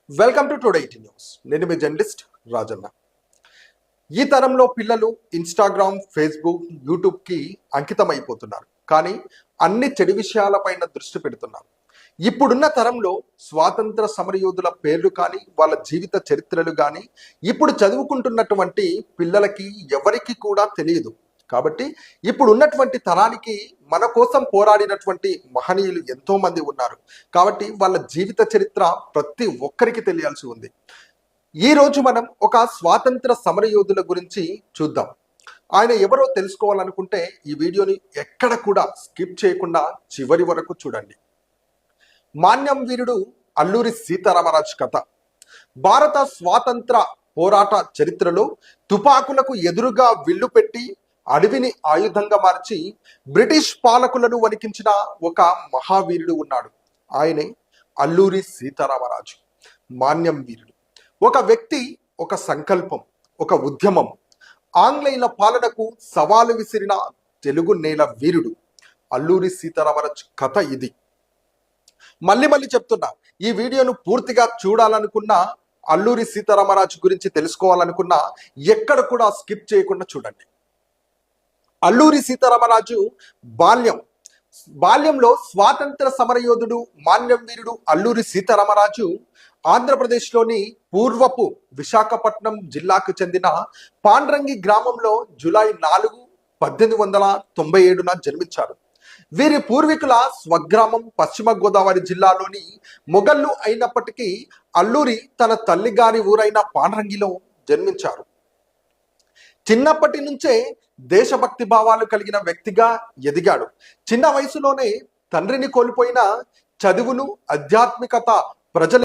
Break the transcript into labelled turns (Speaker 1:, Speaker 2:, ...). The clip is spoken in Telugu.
Speaker 1: Welcome to today eighty news. నేను మీ జర్నలిస్ట్ రాజన్న. ఈ తరంలో పిల్లలు ఇన్స్టాగ్రామ్, ఫేస్బుక్, యూట్యూబ్కి అంకితం అయిపోతున్నారు. కానీ అన్ని చెడు విషయాలపైన దృష్టి పెడుతున్నారు. ఇప్పుడున్న తరంలో స్వాతంత్ర సమరయోధుల పేర్లు కానీ వాళ్ళ జీవిత చరిత్రలు కానీ ఇప్పుడు చదువుకుంటున్నటువంటి పిల్లలకి ఎవరికి కూడా తెలియదు. కాబట్టి ఇప్పుడు ఉన్నటువంటి తరానికి మన కోసం పోరాడినటువంటి మహనీయులు ఎంతో మంది ఉన్నారు. కాబట్టి వాళ్ళ జీవిత చరిత్ర ప్రతి ఒక్కరికి తెలియాల్సి ఉంది. ఈ రోజు మనం ఒక స్వాతంత్ర సమరయోధుల గురించి చూద్దాం. ఆయన ఎవరో తెలుసుకోవాలనుకుంటే ఈ వీడియోని ఎక్కడ కూడా స్కిప్ చేయకుండా చివరి వరకు చూడండి. మాన్యం వీరుడు అల్లూరి సీతారామరాజు కథ. భారత స్వాతంత్ర పోరాట చరిత్రలో తుపాకులకు ఎదురుగా విల్లు పెట్టి అడవిని ఆయుధంగా మార్చి బ్రిటిష్ పాలకులను వణికించిన ఒక మహావీరుడు ఉన్నాడు. ఆయనే అల్లూరి సీతారామరాజు. మాన్యం వీరుడు ఒక వ్యక్తి, ఒక సంకల్పం, ఒక ఉద్యమం. ఆంగ్లేయుల పాలనకు సవాలు విసిరిన తెలుగు నేల వీరుడు అల్లూరి సీతారామరాజు కథ ఇది. మళ్ళీ చెప్తున్నా, ఈ వీడియోను పూర్తిగా చూడాలనుకున్నా, అల్లూరి సీతారామరాజు గురించి తెలుసుకోవాలనుకున్నా ఎక్కడ కూడా స్కిప్ చేయకుండా చూడండి. అల్లూరి సీతారామరాజు బాల్యంలో స్వాతంత్ర సమరయోధుడు మాన్యం వీరుడు అల్లూరి సీతారామరాజు ఆంధ్రప్రదేశ్లోని పూర్వపు విశాఖపట్నం జిల్లాకు చెందిన పాండ్రంగి గ్రామంలో జూలై 4, 1897 జన్మించారు. వీరి పూర్వీకుల స్వగ్రామం పశ్చిమ గోదావరి జిల్లాలోని మొగళ్ళు అయినప్పటికీ అల్లూరి తన తల్లిగారి ఊరైన పాండ్రంగిలో జన్మించారు. చిన్నప్పటి నుంచే దేశభక్తి భావాలు కలిగిన వ్యక్తిగా ఎదిగాడు. చిన్న వయసులోనే తండ్రిని కోల్పోయిన చదువును, ఆధ్యాత్మికత ప్రజల